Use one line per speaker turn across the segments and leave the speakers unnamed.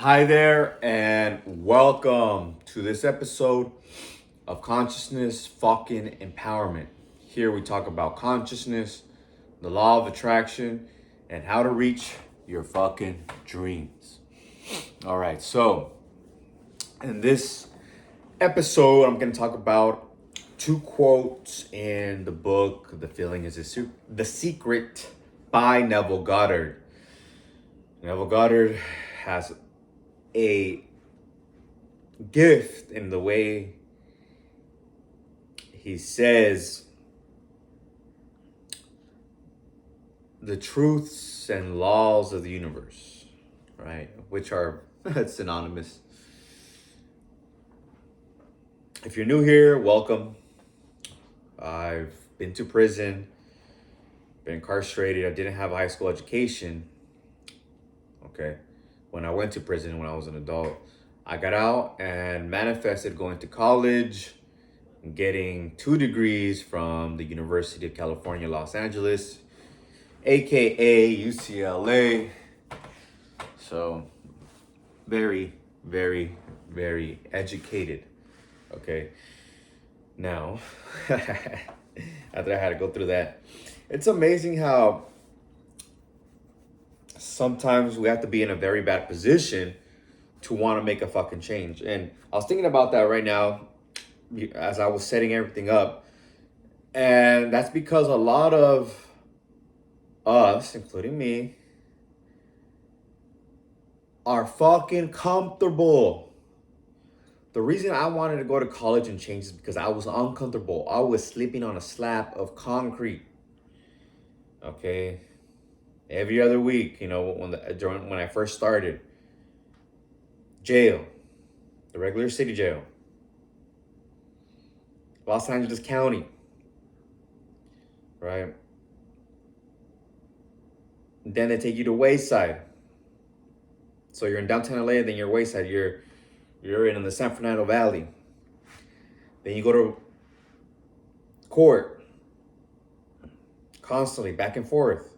Hi there, and welcome to this episode of Consciousness Fucking Empowerment. Here we talk about consciousness, the law of attraction, and how to reach your fucking dreams. All right, so in this episode, I'm going to talk about two quotes in the book, The Feeling is the Secret by Neville Goddard. Neville Goddard has a gift in the way he says the truths and laws of the universe, right? Which are synonymous. If you're new here, welcome. I've been to prison, been incarcerated. I didn't have a high school education. Okay. When I went to prison when I was an adult, I got out and manifested going to college, getting 2 degrees from the University of California, Los Angeles, aka UCLA. So very, very, very educated. Okay. Now, after I had to go through that, it's amazing how sometimes we have to be in a very bad position to want to make a fucking change. And I was thinking about that right now as I was setting everything up. And that's because a lot of us, including me, are fucking comfortable. The reason I wanted to go to college and change is because I was uncomfortable. I was sleeping on a slab of concrete. Okay. Every other week, when I first started. Jail. The regular city jail. Los Angeles County. Right? Then they take you to Wayside. So you're in downtown LA, then you're Wayside. You're in the San Fernando Valley. Then you go to court. Constantly, back and forth.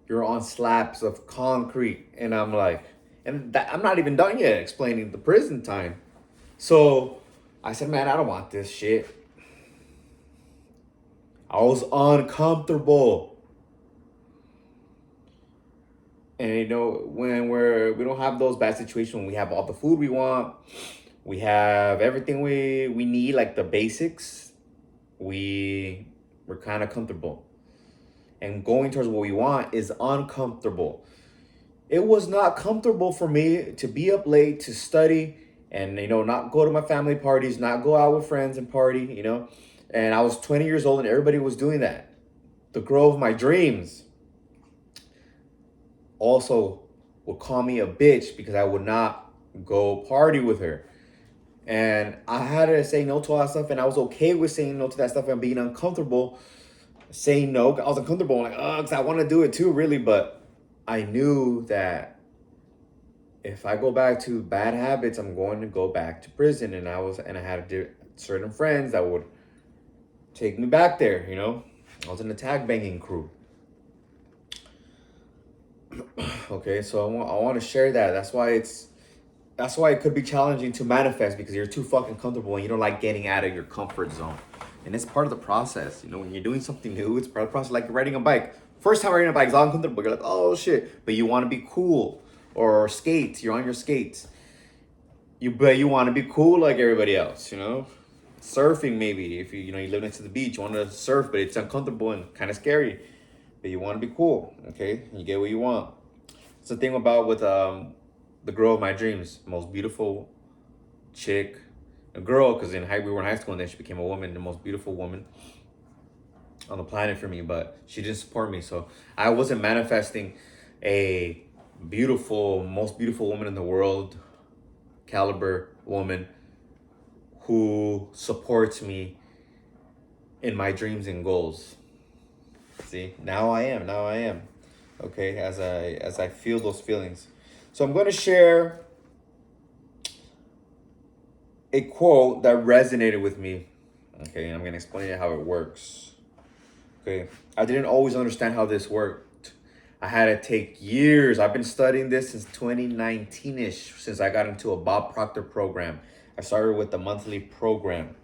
You're on slabs of concrete. And I'm like, I'm not even done yet explaining the prison time. So I said, man, I don't want this shit. I was uncomfortable. And when we don't have those bad situations, when we have all the food we want, we have everything we need, like the basics, we're kind of comfortable. And going towards what we want is uncomfortable. It was not comfortable for me to be up late, to study, and not go to my family parties, not go out with friends and party, And I was 20 years old and everybody was doing that. The girl of my dreams also would call me a bitch because I would not go party with her. And I had to say no to all that stuff, and I was okay with saying no to that stuff and being uncomfortable. Saying no, I was uncomfortable, because I want to do it too, really, but I knew that if I go back to bad habits, I'm going to go back to prison, and I had certain friends that would take me back there, I was in the tag banging crew. Okay, so I want to share that. That's why it could be challenging to manifest, because you're too fucking comfortable and you don't like getting out of your comfort zone. And it's part of the process. When you're doing something new, it's part of the process. Like riding a bike. First time riding a bike is uncomfortable. You're like, oh shit. But you want to be cool. Or skates. You're on your skates. But you want to be cool like everybody else, Surfing maybe. If you live next to the beach, you want to surf, but it's uncomfortable and kind of scary. But you want to be cool, okay? You get what you want. It's the thing about with the girl of my dreams. Most beautiful chick. A girl, because we were in high school and then she became a woman, the most beautiful woman on the planet for me, but she didn't support me. So I wasn't manifesting a most beautiful woman in the world, caliber woman who supports me in my dreams and goals. See, now I am. Okay, as I feel those feelings. So I'm going to share a quote that resonated with me. Okay, and I'm going to explain how it works. Okay, I didn't always understand how this worked. I had to take years. I've been studying this since 2019-ish, since I got into a Bob Proctor program. I started with the monthly program,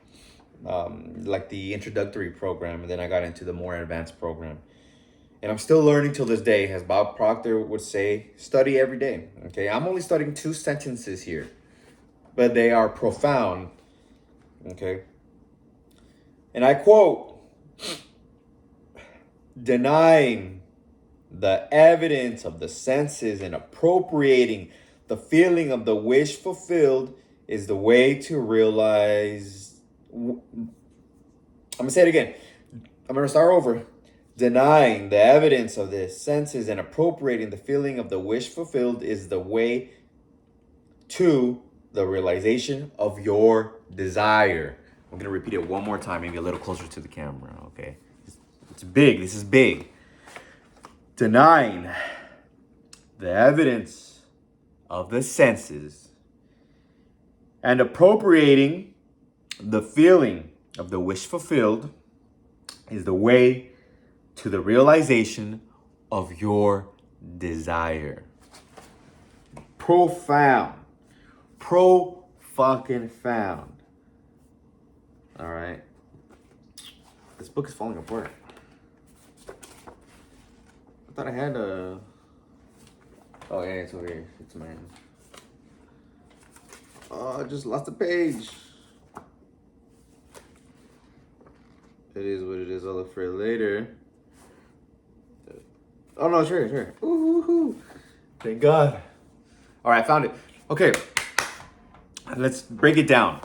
like the introductory program, and then I got into the more advanced program. And I'm still learning till this day. As Bob Proctor would say, study every day. Okay, I'm only studying 2 sentences here, but they are profound. Okay, and I quote, denying the evidence of the senses and appropriating the feeling of the wish fulfilled is the way to realize. I'm going to say it again. I'm going to start over. Denying the evidence of the senses and appropriating the feeling of the wish fulfilled is the way to the realization of your desire. I'm going to repeat it one more time, maybe a little closer to the camera, okay? It's big. This is big. Denying the evidence of the senses and appropriating the feeling of the wish fulfilled is the way to the realization of your desire. Profound. Pro-fucking-found. All right. This book is falling apart. I thought I had a... Oh, yeah, it's over here. It's mine. Oh, I just lost a page. It is what it is. I'll look for it later. Oh, no, sure. Ooh, thank God. All right, I found it. Okay. Let's break it down.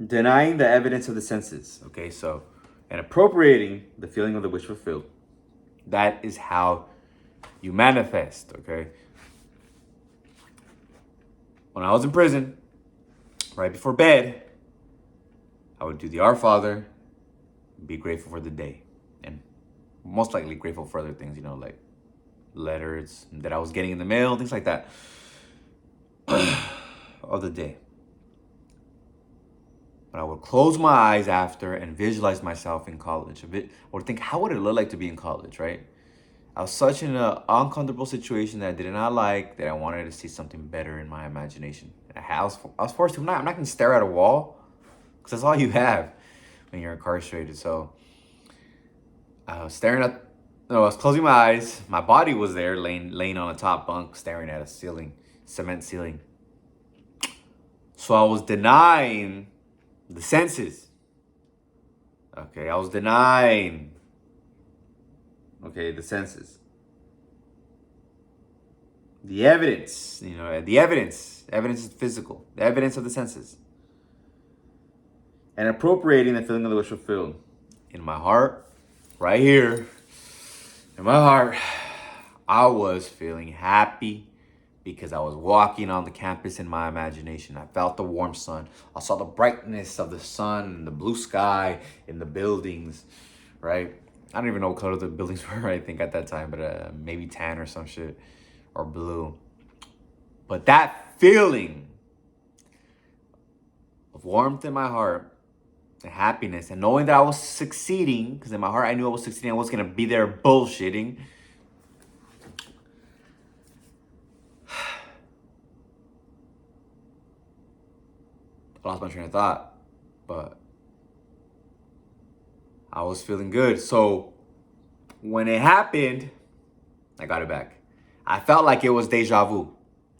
Denying the evidence of the senses. Okay, so, and appropriating the feeling of the wish fulfilled. That is how you manifest, okay? When I was in prison, right before bed, I would do the Our Father, be grateful for the day, and most likely grateful for other things, like letters that I was getting in the mail, things like that, of the day. But I would close my eyes after and visualize myself in college. I would think, how would it look like to be in college, right? I was such in an uncomfortable situation that I did not like, that I wanted to see something better in my imagination. I was forced to. I'm not going to stare at a wall, because that's all you have when you're incarcerated. So I was I was closing my eyes. My body was there, laying on a top bunk, staring at a ceiling, cement ceiling. So I was denying the senses. Okay, I was denying. Okay, the senses. The evidence, the evidence is physical. The evidence of the senses. And appropriating the feeling of the wish fulfilled. In my heart, right here, in my heart, I was feeling happy because I was walking on the campus in my imagination. I felt the warm sun. I saw the brightness of the sun and the blue sky in the buildings, right? I don't even know what color the buildings were, I think, at that time, but maybe tan or some shit, or blue. But that feeling of warmth in my heart, and happiness, and knowing that I was succeeding, because in my heart I knew I was succeeding, I was going to be there bullshitting. I lost my train of thought, but I was feeling good. So when it happened, I got it back. I felt like it was deja vu.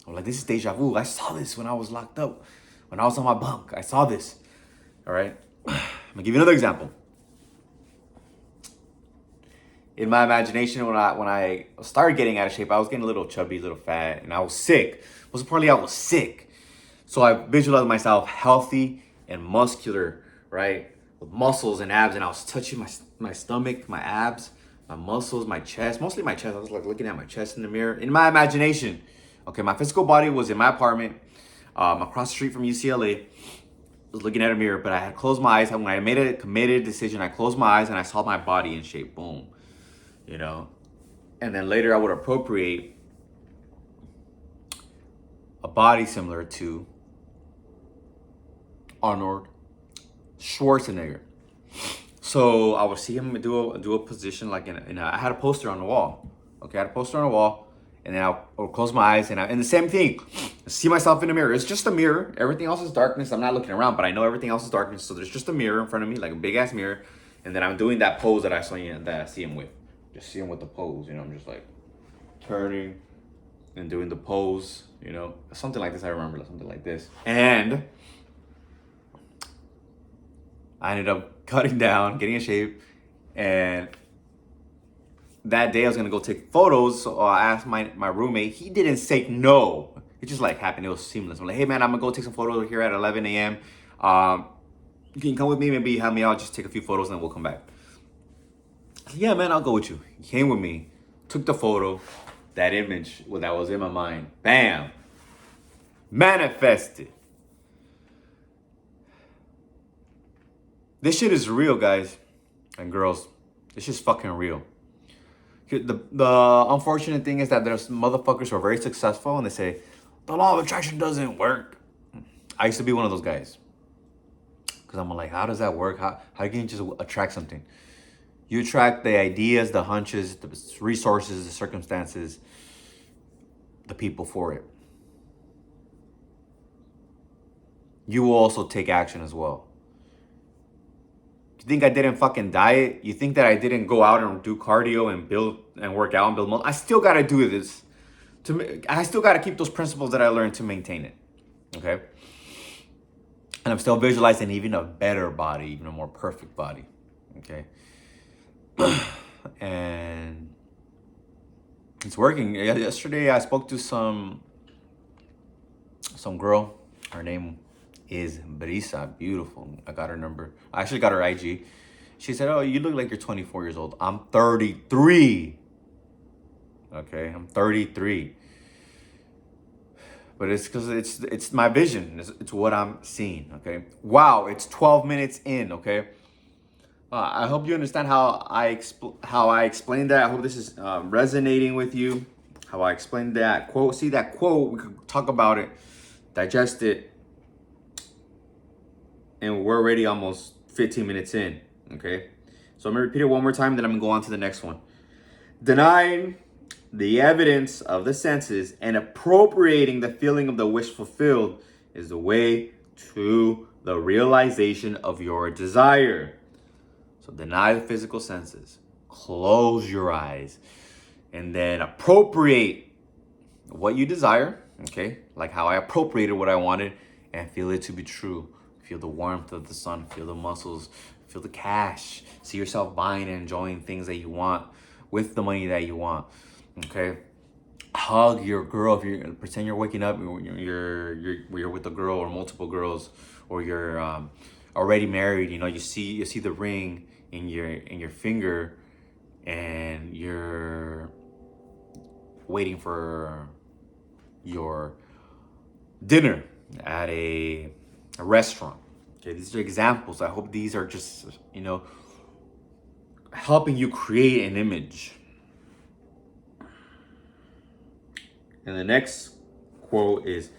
I'm like, this is deja vu. I saw this when I was locked up, when I was on my bunk. I saw this. All right. I'm gonna give you another example. In my imagination, when I started getting out of shape, I was getting a little chubby, a little fat, and I was sick. Most importantly, I was sick. So I visualized myself healthy and muscular, right? With muscles and abs, and I was touching my stomach, my abs, my muscles, my chest, mostly my chest. I was like looking at my chest in the mirror. In my imagination, okay, my physical body was in my apartment, across the street from UCLA. I was looking at a mirror, but I had closed my eyes. When I made a committed decision, I closed my eyes and I saw my body in shape. Boom. And then later I would appropriate a body similar to Arnold Schwarzenegger. So I would see him do a position like I had a poster on the wall. Okay, I had a poster on the wall, and then I'll close my eyes and the same thing. See myself in the mirror. It's just a mirror. Everything else is darkness. I'm not looking around, but I know everything else is darkness. So there's just a mirror in front of me, like a big ass mirror, and then I'm doing that pose that I see him with. Just see him with the pose. I'm just like turning and doing the pose. Something like this. I remember something like this, and I ended up cutting down, getting in shape, and that day I was gonna go take photos. So I asked my roommate. He didn't say no. It just like happened. It was seamless. I'm like, hey man, I'm gonna go take some photos here at 11 a.m. You can come with me. Maybe help me out. Just take a few photos and then we'll come back. I said, yeah man, I'll go with you. He came with me, took the photo. That image that was in my mind, bam, manifested. This shit is real, guys and girls. This shit's fucking real. The unfortunate thing is that there's motherfuckers who are very successful and they say, the law of attraction doesn't work. I used to be one of those guys. Because I'm like, how does that work? How can you just attract something? You attract the ideas, the hunches, the resources, the circumstances, the people for it. You will also take action as well. You think I didn't fucking diet? You think that I didn't go out and do cardio and build and work out and build muscle? I still gotta do this. I still gotta keep those principles that I learned to maintain it. Okay? And I'm still visualizing even a better body, even a more perfect body. Okay? And it's working. Yesterday I spoke to some girl. Her name is Brisa. Beautiful. I got her number. I actually got her IG. She said, oh, you look like you're 24 years old. I'm 33. Okay, I'm 33. But it's because it's my vision. It's what I'm seeing. Okay. Wow, it's 12 minutes in. Okay. I hope you understand how I explained that. I hope this is resonating with you. How I explained that quote. See that quote. We could talk about it, digest it, and we're already almost 15 minutes in. Okay. So I'm gonna repeat it one more time. Then I'm gonna go on to the next one. Denying the evidence of the senses and appropriating the feeling of the wish fulfilled is the way to the realization of your desire. So deny the physical senses, close your eyes, and then appropriate what you desire, okay? Like how I appropriated what I wanted and feel it to be true. Feel the warmth of the sun, feel the muscles, feel the cash. See yourself buying and enjoying things that you want with the money that you want, okay? Hug your girl. If you pretend you're waking up, you're with a girl or multiple girls, or you're already married. You see the ring in your finger, and you're waiting for your dinner at a restaurant. Okay, these are examples. I hope these are just helping you create an image. And the next quote is,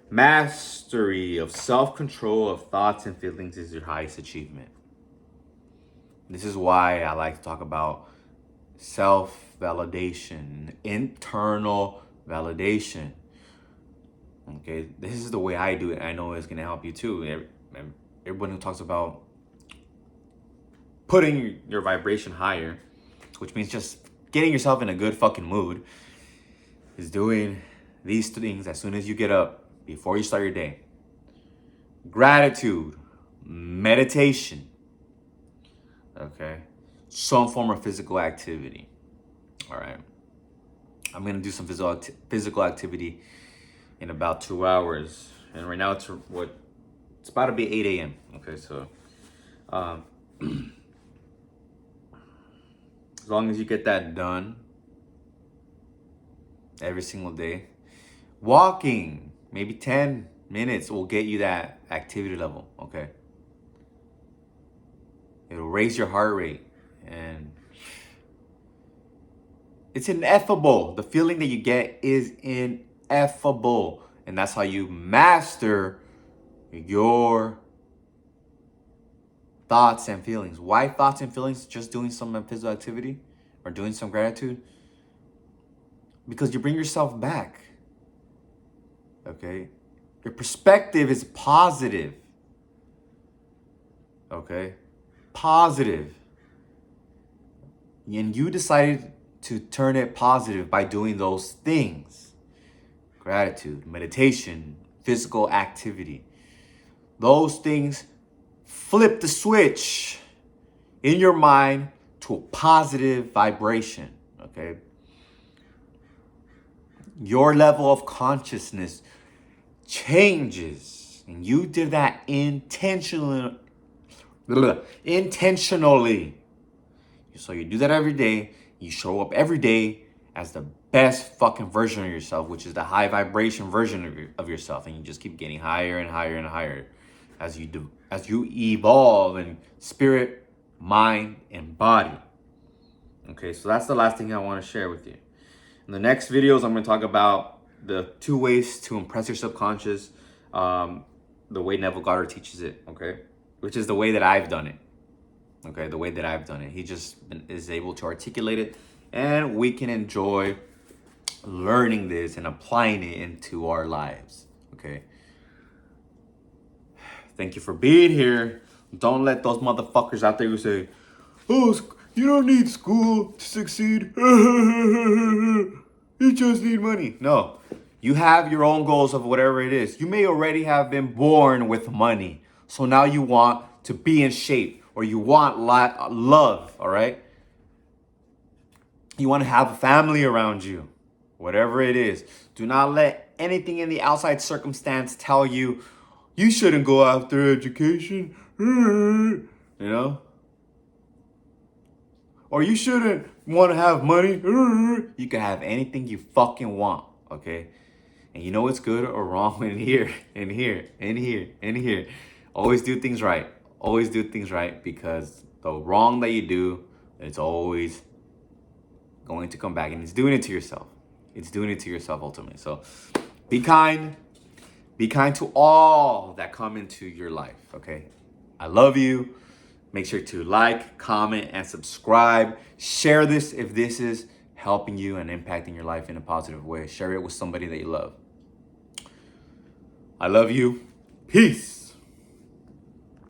mastery of self-control of thoughts and feelings is your highest achievement. This is why I like to talk about self-validation, internal validation. Okay, this is the way I do it. I know it's going to help you too. Everyone who talks about putting your vibration higher, which means just getting yourself in a good fucking mood, is doing these things as soon as you get up, before you start your day. Gratitude, meditation, okay? Some form of physical activity, all right? I'm gonna do some physical activity in about 2 hours. And right now it's about to be 8 a.m., okay? So as long as you get that done every single day, walking maybe 10 minutes will get you that activity level, okay? It'll raise your heart rate, and it's ineffable. The feeling that you get is ineffable, and that's how you master your thoughts and feelings. Why thoughts and feelings? Just doing some physical activity or doing some gratitude? Because you bring yourself back. Okay? Your perspective is positive. Okay? Positive. And you decided to turn it positive by doing those things. Gratitude, meditation, physical activity. Those things flip the switch in your mind to a positive vibration, okay? Your level of consciousness changes, and you did that intentionally. So you do that every day. You show up every day as the best fucking version of yourself, which is the high vibration version of yourself, and you just keep getting higher and higher and higher as you evolve in spirit, mind, and body. Okay, so that's the last thing I want to share with you. In the next videos, I'm going to talk about the 2 ways to impress your subconscious, the way Neville Goddard teaches it, okay? Which is the way that I've done it, okay? The way that I've done it. He just is able to articulate it, and we can enjoy learning this and applying it into our lives, okay? Thank you for being here. Don't let those motherfuckers out there who say, oh, you don't need school to succeed. You just need money. No, you have your own goals of whatever it is. You may already have been born with money. So now you want to be in shape, or you want love, all right? You want to have a family around you, whatever it is. Do not let anything in the outside circumstance tell you, you shouldn't go after education, you know? Or you shouldn't want to have money. You can have anything you fucking want, okay? And you know what's good or wrong in here, in here, in here, in here. Always do things right. Always do things right, because the wrong that you do, it's always going to come back, and it's doing it to yourself. It's doing it to yourself ultimately. So be kind. Be kind to all that come into your life, okay? I love you. Make sure to like, comment, and subscribe. Share this if this is helping you and impacting your life in a positive way. Share it with somebody that you love. I love you. Peace.